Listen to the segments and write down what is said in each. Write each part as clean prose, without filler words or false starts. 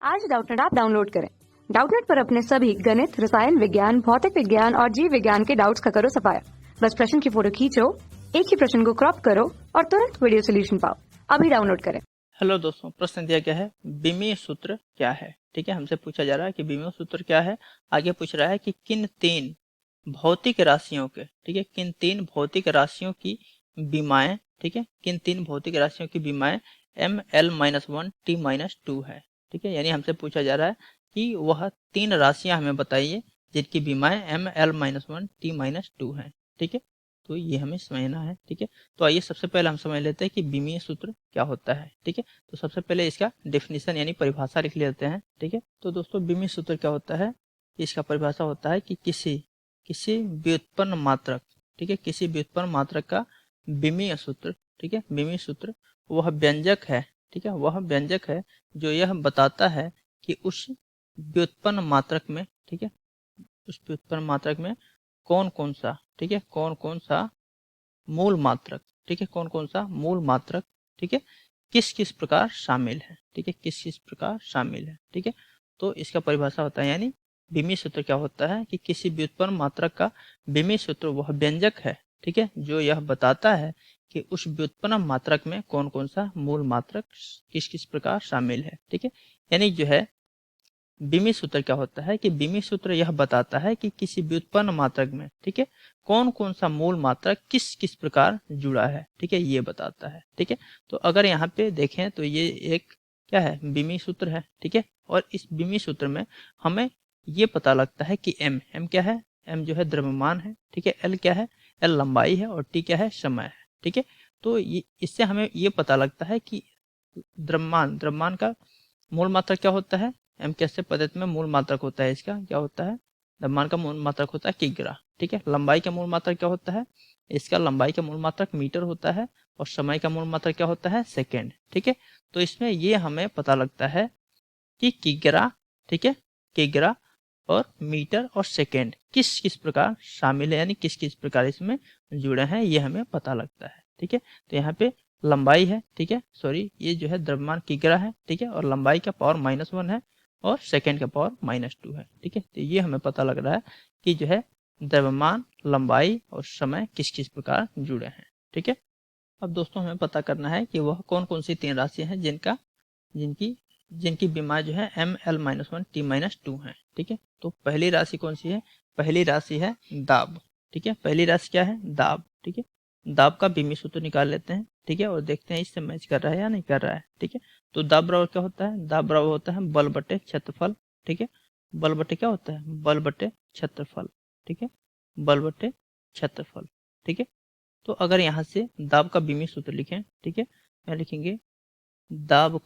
आज Doubtnut app download करें। Doubtnut पर अपने सभी गणित, रसायन विज्ञान, भौतिक विज्ञान और जीव विज्ञान के डाउट्स का करो सफाया। बस प्रश्न की फोटो खींचो, एक ही प्रश्न को क्रॉप करो और तुरंत वीडियो सोल्यूशन पाओ। अभी डाउनलोड करें। हेलो दोस्तों, प्रश्न दिया गया है विमीय सूत्र क्या है। ठीक है, हमसे पूछा जा रहा है कि विमीय सूत्र क्या है। आगे पूछ रहा है कि किन तीन भौतिक राशियों के, ठीक है, किन तीन भौतिक राशियों की विमाएं, ठीक है, किन तीन भौतिक राशियों की विमाएं ml-1 t-2 है। ठीक है, यानी हमसे पूछा जा रहा है कि वह तीन राशियां हमें बताइए जिनकी विमाएं ml-1 t-2 है। ठीक है, तो ये हमें समझना है। ठीक है, तो आइए सबसे पहले हम समझ लेते हैं कि विमीय सूत्र क्या होता है। ठीक है, तो सबसे पहले इसका डेफिनेशन यानी परिभाषा लिख लेते हैं। ठीक है, तो दोस्तों विमीय सूत्र क्या होता है, इसका परिभाषा होता है कि किसी किसी व्युत्पन्न मात्रक, ठीक है, किसी व्युत्पन्न मात्रक का विमीय सूत्र, ठीक है, विमीय सूत्र वह व्यंजक है, ठीक है, वह व्यंजक है जो यह बताता है कि उस व्युत्पन्न मात्रक में, ठीक है, उस व्युत्पन्न मात्रक में कौन कौन सा, ठीक है, कौन कौन सा मूल मात्रक, ठीक है, कौन कौन सा मूल मात्रक, ठीक है, किस किस प्रकार शामिल है। ठीक है, किस किस प्रकार शामिल है। ठीक है, तो इसका परिभाषा होता है, यानी विमीय सूत्र क्या होता है कि किसी व्युत्पन्न मात्रक का विमीय सूत्र वह व्यंजक है, ठीक है, जो यह बताता है कि उस व्युत्पन्न मात्रक में कौन कौन सा मूल मात्रक किस किस प्रकार शामिल है। ठीक है, यानी जो है विमीय सूत्र क्या होता है कि विमीय सूत्र यह बताता है कि किसी व्युत्पन्न मात्रक में, ठीक है, कौन कौन सा मूल मात्रक किस किस प्रकार जुड़ा है। ठीक है, ये बताता है। ठीक है, तो अगर यहाँ पे देखें तो ये एक क्या है, विमीय सूत्र है। ठीक है, और इस विमीय सूत्र में हमें ये पता लगता है कि एम क्या है, एम जो है द्रव्यमान है। ठीक है, एल क्या है, एल लंबाई है और टी क्या है, समय है। ठीक है, तो इससे हमें ये पता लगता है कि द्रव्यमान का मूल मात्रक क्या होता है, एम कैसे पद्धति में मूल मात्रक होता है, इसका क्या होता है, द्रव्यमान का मूल मात्रक होता है किग्रा। ठीक है, लंबाई का मूल मात्रक क्या होता है, इसका लंबाई का मूल मात्रक मीटर होता है और समय का मूल मात्रक क्या होता है, सेकेंड। ठीक है, तो इसमें ये हमें पता लगता है कि किग्रा, ठीक है, किग्रा और मीटर और सेकेंड किस किस प्रकार शामिल है, यानी किस किस प्रकार इसमें जुड़े हैं, ये हमें पता लगता है। ठीक है, तो यहाँ पे लंबाई है, ठीक है, सॉरी ये जो है द्रव्यमान किग्रा है, ठीक है, और लंबाई का पावर -1 है और सेकेंड का पावर -2 है। ठीक है, तो ये हमें पता लग रहा है कि जो है द्रव्यमान, लंबाई और समय किस किस प्रकार जुड़े हैं। ठीक है, अब दोस्तों हमें पता करना है कि वह कौन कौन सी तीन राशियां हैं जिनका जिनकी जिनकी विमाएं जो है ml-1 t-2 है। ठीक है, तो पहली राशि कौन सी है, पहली राशि है दाब। ठीक है, पहली राशि क्या है, दाब। ठीक है, दाब का विमीय सूत्र निकाल लेते हैं। ठीक है, और देखते हैं इससे मैच कर रहा है या नहीं कर रहा है। ठीक है, तो दाब बराबर क्या होता है, दाब बराबर होता है बल बटे क्षेत्रफल। ठीक है, बल बटे क्या होता है, बल बटे क्षेत्रफल। ठीक है, बल बटे क्षेत्रफल। ठीक है, तो अगर यहाँ से दाब का विमीय सूत्र लिखें, ठीक है, यहाँ लिखेंगे दाब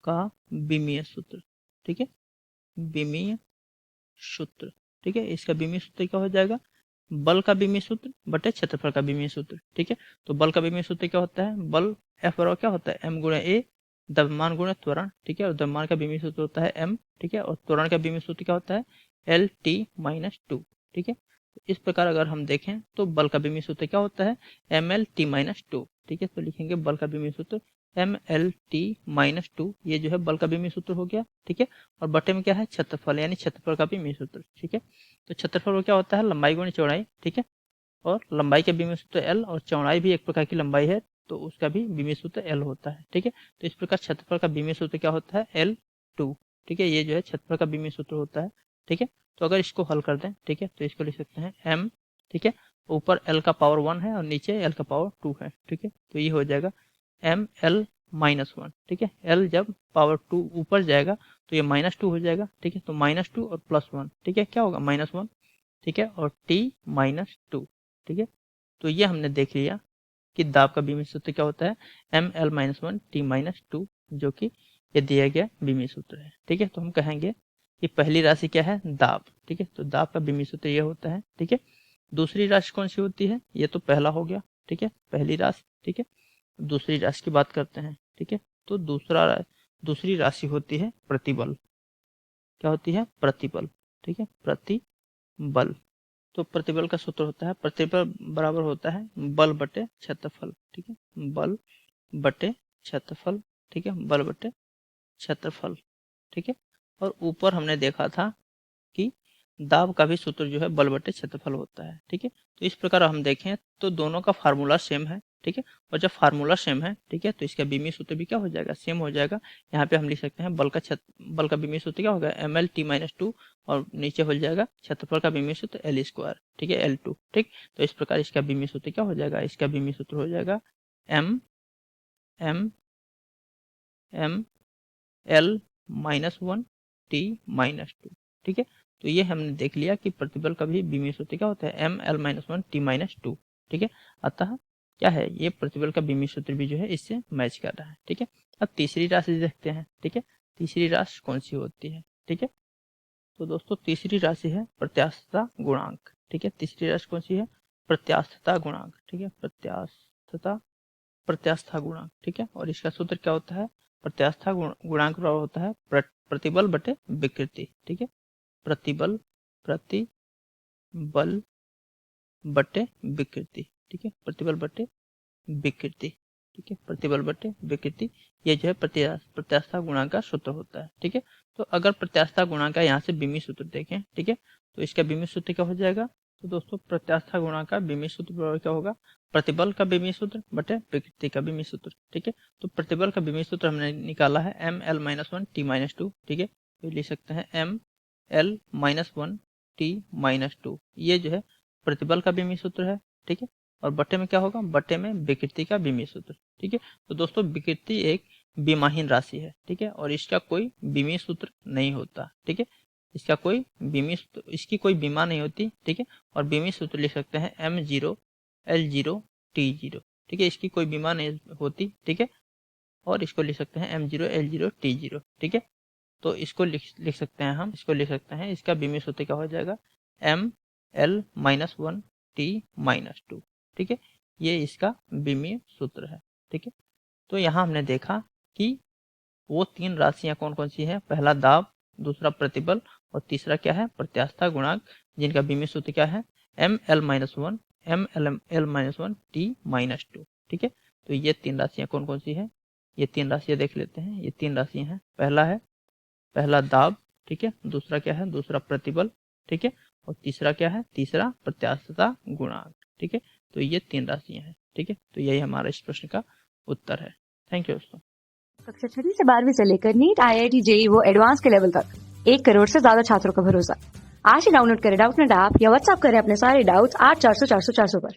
का विमीय सूत्र। ठीक है, विमीय सूत्र। ठीक है, इसका विमीय सूत्र क्या हो जाएगा, बल का विमीय सूत्र बटे क्षेत्रफल का विमीय सूत्र। ठीक है, तो बल का विमीय सूत्र क्या होता है, बल F बराबर क्या होता है, m गुणे a, द्रव्यमान गुणे त्वरण। ठीक है, और द्रव्यमान का विमीय सूत्र होता है m। ठीक है, और त्वरण का विमीय सूत्र क्या होता है, L-T-2। ठीक है, तो इस प्रकार अगर हम देखें तो बल का विमीय सूत्र क्या होता है, ml-T-2। ठीक है, तो लिखेंगे बल का विमीय सूत्र ml-T-2, ये जो है बल का विमीय सूत्र हो गया। ठीक है, और बटे में क्या है, क्षेत्रफल, यानी क्षेत्रफल का विमीय सूत्र। ठीक है, तो क्षेत्रफल क्या होता है, लंबाई गुणे चौड़ाई। ठीक है, और लंबाई का विमीय सूत्र एल और चौड़ाई भी एक प्रकार की लंबाई है तो उसका भी विमीय सूत्र एल होता है। ठीक है, तो इस प्रकार क्षेत्रफल का विमीय सूत्र क्या होता है, L2। ठीक है, ये जो है क्षेत्रफल का विमीय सूत्र होता है। ठीक है, तो अगर इसको हल कर दें, ठीक है, तो इसको लिख सकते हैं m। ठीक है, ऊपर l का पावर 1 है और नीचे l का पावर 2 है। ठीक है, तो ये हो जाएगा ml-1। ठीक है, l जब पावर 2 ऊपर जाएगा तो ये -2 हो जाएगा। ठीक है, तो -2 और +1, ठीक है, क्या होगा, -1। ठीक है, और t-2। ठीक है, तो ये हमने देख लिया कि दाब का विमीय सूत्र क्या होता है, ml-1 t-2, जो कि ये दिया गया विमीय सूत्र है। ठीक है, तो हम कहेंगे कि पहली राशि क्या है, दाब। ठीक है, तो दाब का विमीय सूत्र ये होता है। ठीक है, दूसरी राशि कौन सी होती है, ये तो पहला हो गया। ठीक है, पहली राशि। ठीक है, दूसरी राशि की बात करते हैं। ठीक है, तो दूसरी राशि होती है प्रतिबल। क्या होती है, प्रतिबल। ठीक है, प्रतिबल। तो प्रतिबल का सूत्र होता है, प्रतिबल बराबर होता है बल बटे क्षेत्रफल। ठीक है, बल बटे क्षेत्रफल। ठीक है, बल बटे क्षेत्रफल, ठीक है। और ऊपर हमने देखा था कि दाब का भी सूत्र जो है बल बटे क्षेत्रफल होता है, ठीक है। तो इस प्रकार हम देखें तो दोनों का फार्मूला सेम है, ठीक है। और जब फार्मूला सेम है, ठीक है, तो इसका बीमीय सूत्र भी क्या हो जाएगा, सेम हो जाएगा। यहाँ पे हम लिख सकते हैं बल का बीमीय सूत्र क्या होगा, ml/t-2, और नीचे हो जाएगा क्षेत्रफल का बीमीय सूत्र L², ठीक है, L2, ठीक। तो इस प्रकार इसका बीमीय सूत्र क्या हो जाएगा, इसका बीमीय सूत्र हो जाएगा ml-1t-2, ठीक है। तो ये हमने देख लिया कि प्रतिबल का भी बीमीय सूत्र क्या होता है, ml-1t-2, ठीक है। अतः क्या है, ये प्रतिबल का बीमीय सूत्र भी जो है इससे मैच कर रहा है, ठीक है। अब तीसरी राशि देखते हैं, ठीक है। तीसरी राशि कौन सी होती है, ठीक है। तो दोस्तों तीसरी राशि है प्रत्यास्थता गुणांक, ठीक है। तीसरी राशि कौन सी है, प्रत्यास्थता गुणांक, ठीक है। प्रत्यास्था गुणांक, ठीक है। और इसका सूत्र क्या होता है, प्रत्यास्था गुणांक होता है प्रतिबल बटे विकृति, ठीक है। प्रतिबल बटे विकृति, ठीक है। प्रतिबल बटे विकृति, ठीक है। प्रतिबल बटे विकृति, ये जो है प्रत्यास्था गुणांक का सूत्र होता है, ठीक है। तो अगर प्रत्यास्था गुणांक का यहाँ से बीमीय सूत्र देखें, ठीक है, तो इसका बीमीय सूत्र क्या हो जाएगा, तो दोस्तों प्रत्यास्था गुणांक का बीमीय सूत्र क्या होगा, प्रतिबल का बीमीय सूत्र बटे विकृति का बीमीय सूत्र, ठीक है। तो प्रतिबल का बीमीय सूत्र हमने निकाला है ml-1t-2, ठीक है। तो लिख सकते हैं ml-1t-2, ये जो है प्रतिबल का बीमीय सूत्र है, ठीक है। और बटे में क्या होगा, बटे में विकृति का बीमीय सूत्र, ठीक है। तो दोस्तों विकृति एक विमाहीन राशि है, ठीक है, और इसका कोई बीमीय सूत्र नहीं होता, ठीक है। इसका कोई इसकी कोई बीमा नहीं होती, ठीक है। और बीमीय सूत्र लिख सकते हैं m0l0t0, ठीक है। इसकी कोई बीमा नहीं होती, ठीक है। और इसको लिख सकते हैं m0l0t0, ठीक है। तो इसको लिख सकते हैं हम, इसको लिख सकते हैं, इसका बीमीय सूत्र क्या हो जाएगा, ml-1t-2, ठीक है। ये इसका बीमीय सूत्र है, ठीक है। तो यहाँ हमने देखा कि वो तीन राशियां कौन कौन सी हैं, पहला दाब, दूसरा प्रतिबल, और तीसरा क्या है, प्रत्यास्था गुणांक, जिनका बीमीय सूत्र क्या है, ml-1t-2, ठीक है। तो ये तीन राशियां कौन कौन सी हैं, ये तीन राशियां देख लेते हैं। ये तीन राशियां हैं, पहला दाब, ठीक है, दूसरा क्या है, दूसरा प्रतिबल, ठीक है, और तीसरा क्या है, तीसरा प्रत्यास्थता गुणांक, ठीक है। तो ये तीन राशियां हैं, ठीक है। तो यही हमारा इस प्रश्न का उत्तर है। थैंक यू दोस्तों। कक्षा 6 से 12वीं से लेकर नीट, IIT, JEE वो एडवांस के लेवल तक 1 करोड़ से ज्यादा छात्रों का भरोसा। आज ही डाउनलोड करें डाउटनेट ऐप या व्हाट्सएप करें अपने सारे डाउट्स 8400 400 400 पर।